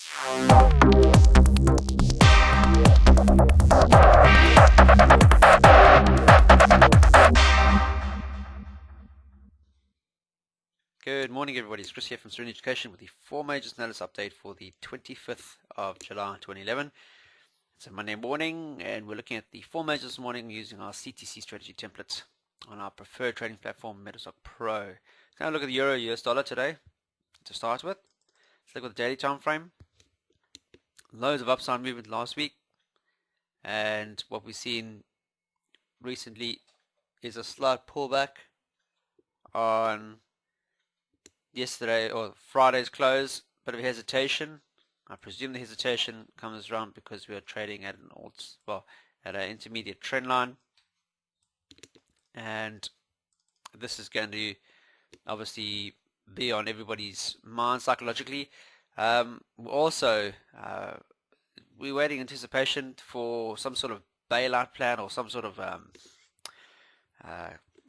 Good morning, everybody. It's Chris here from Student Education with the 4 Majors Analysis Update for the 25th of July 2011. It's a Monday morning, and we're looking at the 4 Majors this morning using our CTC strategy template on our preferred trading platform, Metastock Pro. Now look at the Euro US dollar today to start with. Let's look at the daily time frame. Loads of upside movement last week, and what we've seen recently is a slight pullback on yesterday or Friday's close. Bit of hesitation. I presume the hesitation comes around because we are trading at an intermediate trend line, and this is going to obviously be on everybody's mind psychologically. Also, we're waiting anticipation for some sort of bailout plan or some sort of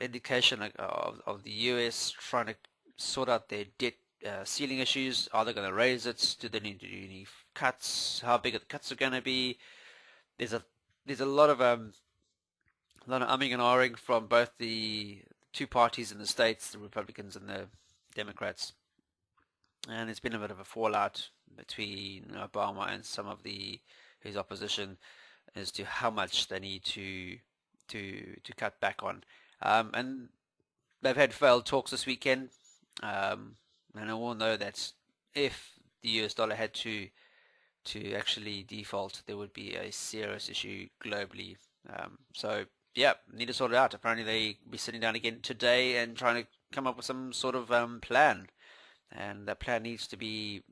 indication of the US trying to sort out their debt ceiling issues. Are they going to raise it? Do they need to do any cuts? How big the cuts are going to be? There's a lot of umming and ahhing from both the two parties in the States, the Republicans and the Democrats, and it's been a bit of a fallout between Obama and some of his opposition as to how much they need to cut back on, and they've had failed talks this weekend. And I all know that if the US dollar had to actually default, there would be a serious issue globally. So yeah, need to sort it out. Apparently they be sitting down again today and trying to come up with some sort of plan, and that plan needs to be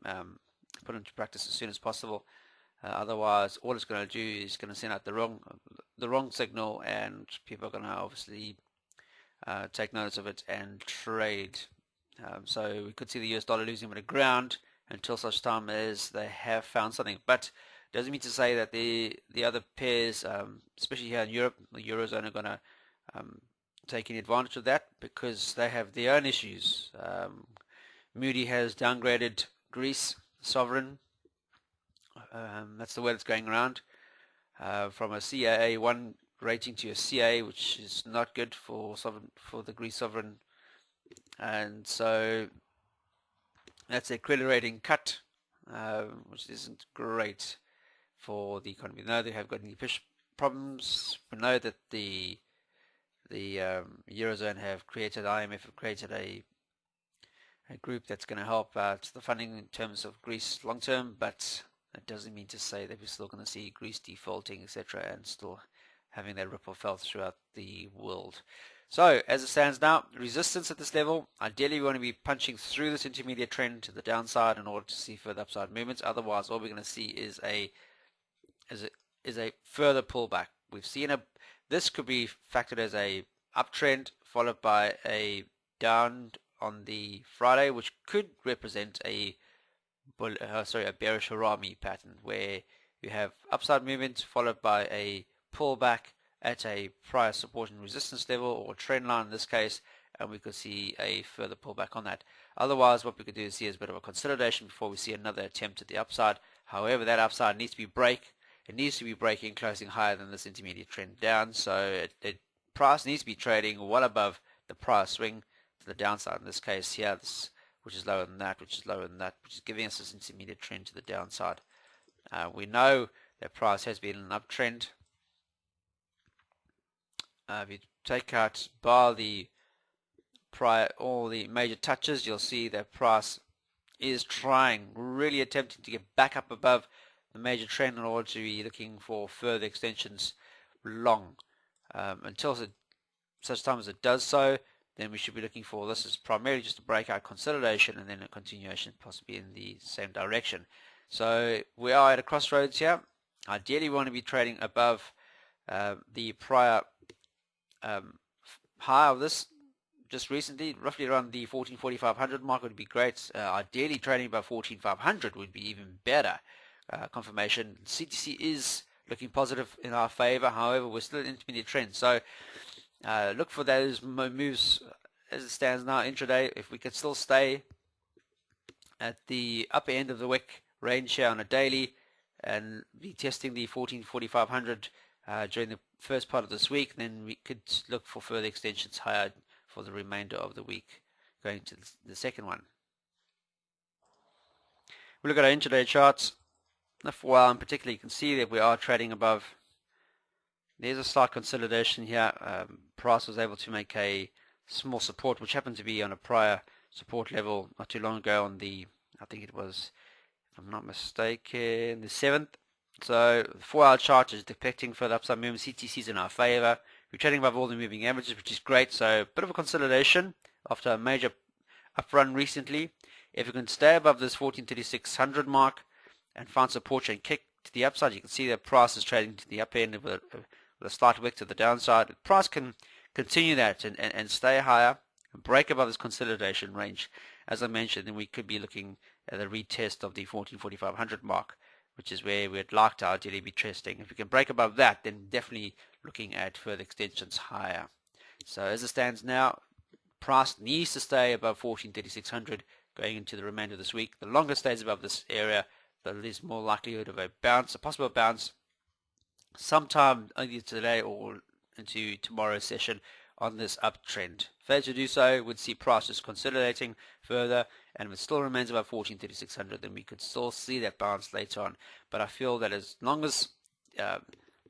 put into practice as soon as possible. Otherwise, all it's going to do is going to send out the wrong signal, and people are going to obviously take notice of it and trade. So we could see the US dollar losing a bit of ground until such time as they have found something. But doesn't mean to say that the other pairs, especially here in Europe, the Eurozone, are going to take any advantage of that because they have their own issues. Moody has downgraded Greece sovereign. That's the word that's going around, from a CAA1 rating to a CA, which is not good for the Greece sovereign. And so that's a credit rating cut, which isn't great for the economy. We know they have got any fish problems. We know that the Eurozone have created, IMF have created a group that's going to help out the funding in terms of Greece long term, but that doesn't mean to say that we're still going to see Greece defaulting, etc., and still having that ripple felt throughout the world. So as it stands now, resistance at this level. Ideally, we want to be punching through this intermediate trend to the downside in order to see further upside movements. Otherwise, all we're going to see is a further pullback. We've seen this could be factored as a uptrend followed by a down on the Friday, which could represent a bearish harami pattern where you have upside movement followed by a pullback at a prior support and resistance level, or trend line in this case, and we could see a further pullback on that. Otherwise, what we could do is see is a bit of a consolidation before we see another attempt at the upside. However, that upside needs to be it needs to be breaking, closing higher than this intermediate trend down, so the price needs to be trading well above the price swing to the downside. In this case here, which is lower than that, which is lower than that, which is giving us this intermediate trend to the downside. We know that price has been an uptrend. If you take out bar the all the major touches, you'll see that price is really attempting to get back up above the major trend in order to be looking for further extensions long. Until such time as it does so, then we should be looking for, this is primarily just a breakout consolidation and then a continuation possibly in the same direction. So we are at a crossroads here. Ideally we want to be trading above the prior high of this just recently, roughly around the 14,500 mark would be great. Ideally trading above 14,500 would be even better. Confirmation. CTC is looking positive in our favor. However, we're still in intermediate trend, so look for those moves as it stands now intraday. If we could still stay at the upper end of the wick range here on a daily and be testing the 14,4500 during the first part of this week. Then we could look for further extensions higher for the remainder of the week going to the second one. We look at our intraday charts. For a while in particular, you can see that we are trading above. There's a slight consolidation here. Price was able to make a small support, which happened to be on a prior support level not too long ago on the, I think it was, if I'm not mistaken, the 7th. So the 4-hour chart is depicting further upside movement. CTC is in our favor. We're trading above all the moving averages, which is great. So a bit of a consolidation after a major up run recently. If we can stay above this 14,3600 mark and find support and kick to the upside, you can see that price is trading to the upper end with a slight wick to the downside. The price can continue that and stay higher and break above this consolidation range. As I mentioned, then we could be looking at a retest of the 14,4500 mark, which is where we'd like to ideally be testing. If we can break above that, then definitely looking at further extensions higher. So as it stands now, price needs to stay above 14,3600 going into the remainder of this week. The longer it stays above this area, the least more likelihood of a bounce, a possible bounce sometime either today or into tomorrow's session on this uptrend. Failure to do so would see prices consolidating further, and if it still remains above 14,3600, then we could still see that bounce later on. But I feel that as long as the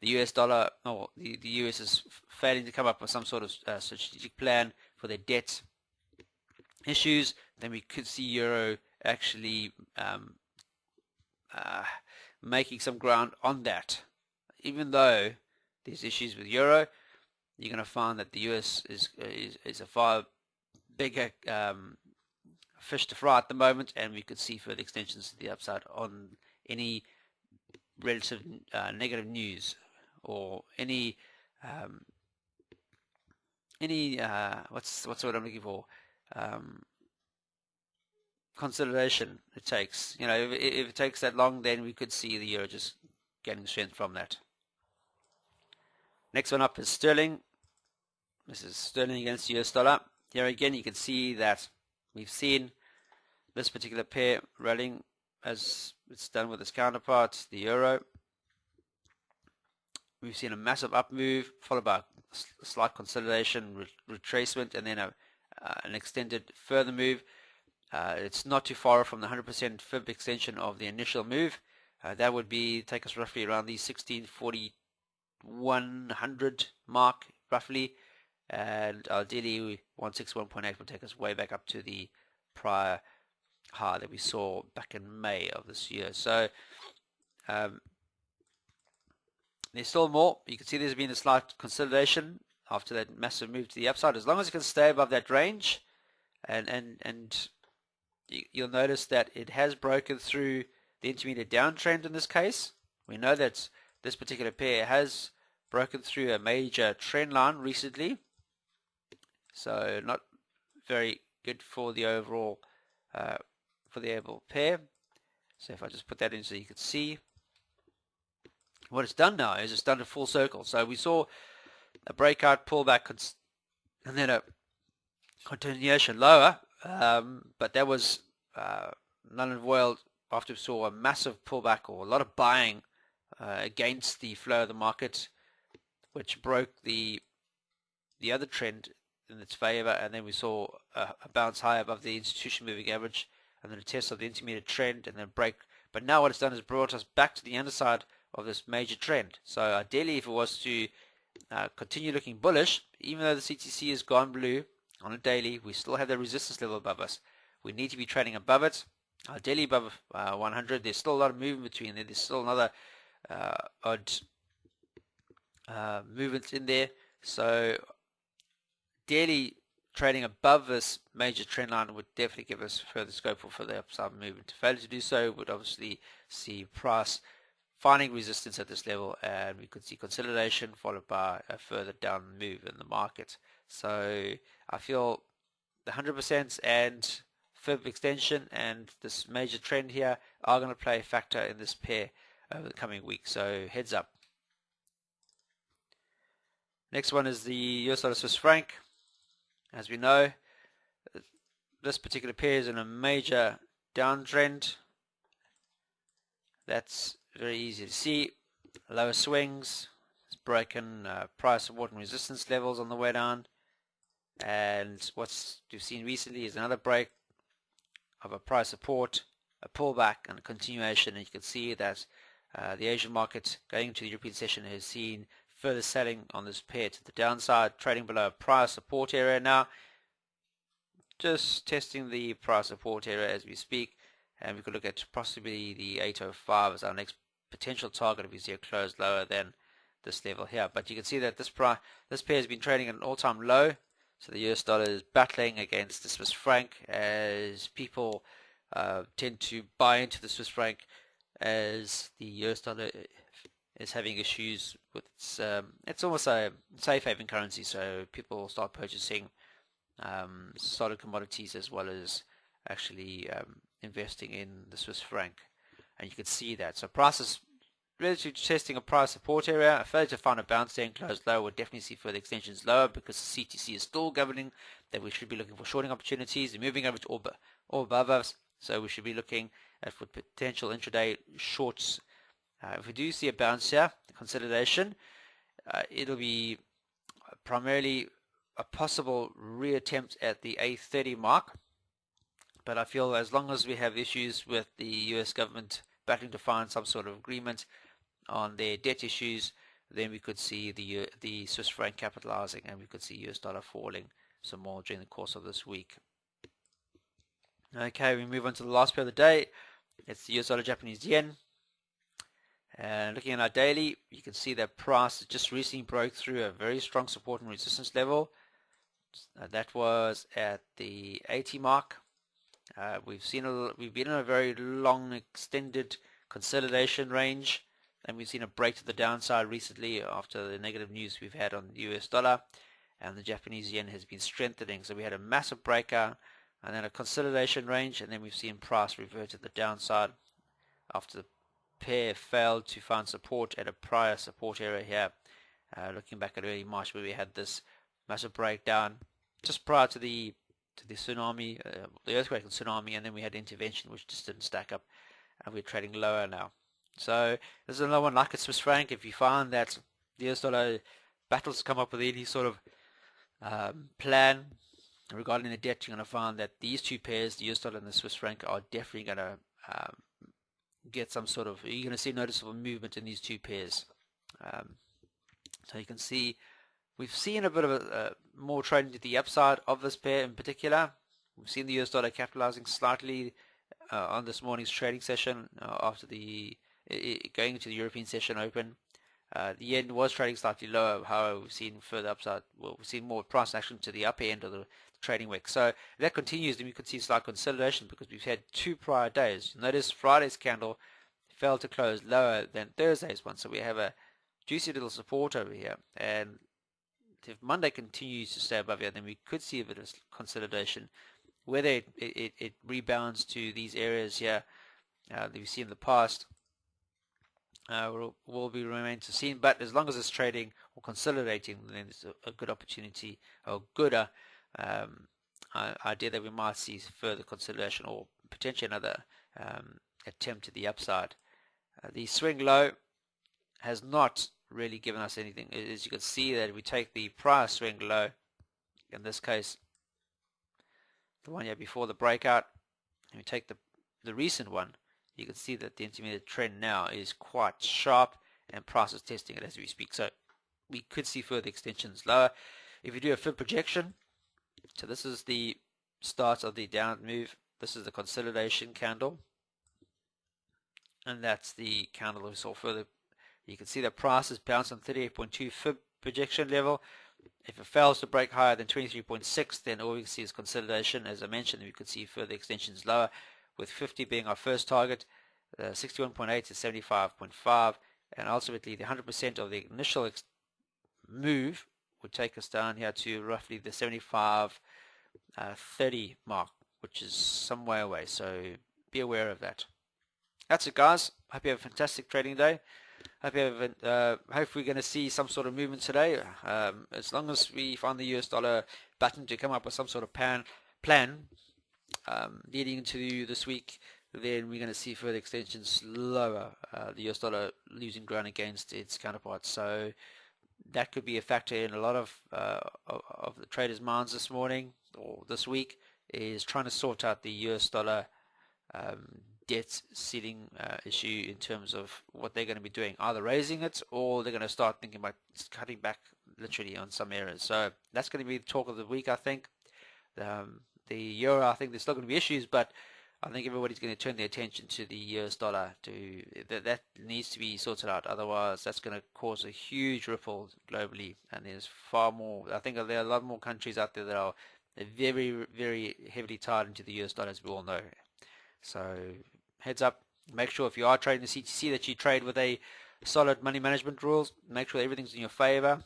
US dollar or the US is failing to come up with some sort of strategic plan for their debt issues, then we could see euro actually making some ground on that. Even though there's issues with euro, you're going to find that the US is a far bigger fish to fry at the moment, and we could see further extensions to the upside on any relative negative news or any what's the word I'm looking for, consolidation it takes. You know, if it takes that long, then we could see the euro just getting strength from that. Next one up is sterling. This is sterling against US dollar. Here again, you can see that we've seen this particular pair rallying as it's done with its counterpart, the euro. We've seen a massive up move followed by a slight consolidation, retracement, and then an extended further move. It's not too far from the 100% fib extension of the initial move. That would take us roughly around the 164100 mark, roughly, and ideally 161.8 will take us way back up to the prior high that we saw back in May of this year. So there's still more. You can see there's been a slight consolidation after that massive move to the upside. As long as it can stay above that range, and you'll notice that it has broken through the intermediate downtrend in this case. We know that this particular pair has broken through a major trend line recently, so not very good for the overall pair. So if I just put that in so you can see what it's done now is it's done a full circle. So we saw a breakout pullback and then a continuation lower, but that was null and void after we saw a massive pullback or a lot of buying against the flow of the market, which broke the other trend in its favor, and then we saw a bounce high above the institution moving average, and then a test of the intermediate trend, and then break. But now what it's done is brought us back to the underside of this major trend. So ideally, if it was to continue looking bullish, even though the CTC has gone blue on a daily, we still have the resistance level above us. We need to be trading above it, ideally above 100. There's still a lot of movement between there. There's still another odd movements in there. So daily trading above this major trend line would definitely give us further scope for further upside movement. Failure to do so would obviously see price finding resistance at this level, and we could see consolidation followed by a further down move in the market. So I feel the 100% and fib extension and this major trend here are going to play a factor in this pair over the coming week. So heads up. Next one is the US dollar Swiss franc. As we know, this particular pair is in a major downtrend. That's very easy to see. Lower swings, it's broken price support and resistance levels on the way down. And what we've seen recently is another break of a price support, a pullback, and a continuation. And you can see that the Asian market going into the European session has seen further selling on this pair to the downside, trading below a price support area now. Just testing the price support area as we speak, and we could look at possibly the 805 as our next potential target if we see a close lower than this level here. But you can see that this pair has been trading at an all-time low. So the US dollar is battling against the Swiss franc as people tend to buy into the Swiss franc as the US dollar is having issues with it's almost a safe haven currency, so people start purchasing solid commodities as well as actually investing in the Swiss franc, and you can see that. So prices relatively testing a price support area. A failure to find a bounce there and close lower would definitely see further extensions lower because the CTC is still governing that we should be looking for shorting opportunities and moving over to all above us. So we should be looking at for potential intraday shorts. If we do see a bounce here, consolidation, it'll be primarily a possible reattempt at the A30 mark. But I feel as long as we have issues with the US government battling to find some sort of agreement on their debt issues, then we could see the Swiss franc capitalizing, and we could see US dollar falling some more during the course of this week. Okay, we move on to the last pair of the day. It's the US dollar Japanese yen. And looking at our daily, you can see that price just recently broke through a very strong support and resistance level. That was at the 80 mark. We've been in a very long extended consolidation range, and we've seen a break to the downside recently after the negative news we've had on the US dollar, and the Japanese yen has been strengthening. So we had a massive breakout and then a consolidation range, and then we've seen price revert to the downside after the pair failed to find support at a prior support area here. Looking back at early March, where we had this massive breakdown just prior to the tsunami, the earthquake and tsunami, and then we had intervention which just didn't stack up, and we're trading lower now. So there's another one like a Swiss franc. If you find that the US dollar battles come up with any sort of plan regarding the debt, you're going to find that these two pairs, the US dollar and the Swiss franc, are definitely going to get some sort of, you're going to see noticeable movement in these two pairs. So you can see we've seen a bit of a more trading to the upside of this pair in particular. We've seen the US dollar capitalizing slightly on this morning's trading session after going into the European session open. The yen was trading slightly lower, however we've seen further upside. Well, we've seen more price action to the upper end of the trading wick. So if that continues, then we could see slight consolidation because we've had two prior days. Notice Friday's candle fell to close lower than Thursday's one, so we have a juicy little support over here. And if Monday continues to stay above here, then we could see a bit of consolidation. Whether it rebounds to these areas here that we've seen in the past will be remain to seen. But as long as it's trading or consolidating, then it's a good opportunity, or good idea that we might see further consolidation or potentially another attempt to the upside. The swing low has not really given us anything. As you can see, that if we take the prior swing low, in this case the one here before the breakout, and we take the recent one, you can see that the intermediate trend now is quite sharp, and price is testing it as we speak. So we could see further extensions lower. If you do a fib projection, so this is the start of the down move, this is the consolidation candle, and that's the candle we saw further. You can see that price has bounced on 38.2 fib projection level. If it fails to break higher than 23.6, then all we can see is consolidation. As I mentioned, we could see further extensions lower, with 50 being our first target, 61.8 to 75.5, and ultimately the 100% of the initial move would take us down here to roughly the 75.30 mark, which is some way away. So be aware of that. That's it, guys. Hope you have a fantastic trading day. Hope we're going to see some sort of movement today. As long as we find the US dollar button to come up with some sort of plan leading into this week, then we're going to see further extensions lower, the US dollar losing ground against its counterparts. So that could be a factor in a lot of the traders' minds this morning or this week, is trying to sort out the US dollar debt ceiling issue in terms of what they're going to be doing, either raising it or they're going to start thinking about cutting back literally on some areas. So that's going to be the talk of the week, I think. The euro, I think there's still going to be issues, but I think everybody's going to turn their attention to the US dollar. That needs to be sorted out. Otherwise, that's going to cause a huge ripple globally. And there's far more. I think there are a lot more countries out there that are very, very heavily tied into the US dollar, as we all know. So heads up. Make sure if you are trading the CTC that you trade with a solid money management rules. Make sure everything's in your favor.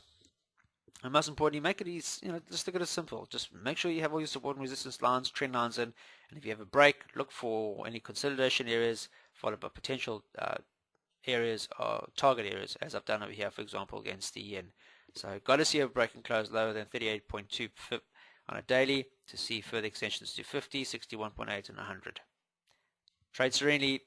And most importantly, make it easy, just look at it simple. Just make sure you have all your support and resistance lines, trend lines in, and if you have a break, look for any consolidation areas, followed by potential areas or target areas, as I've done over here, for example, against the yen. So got to see a break and close lower than 38.2 on a daily to see further extensions to 50, 61.8, and 100. Trade serenely.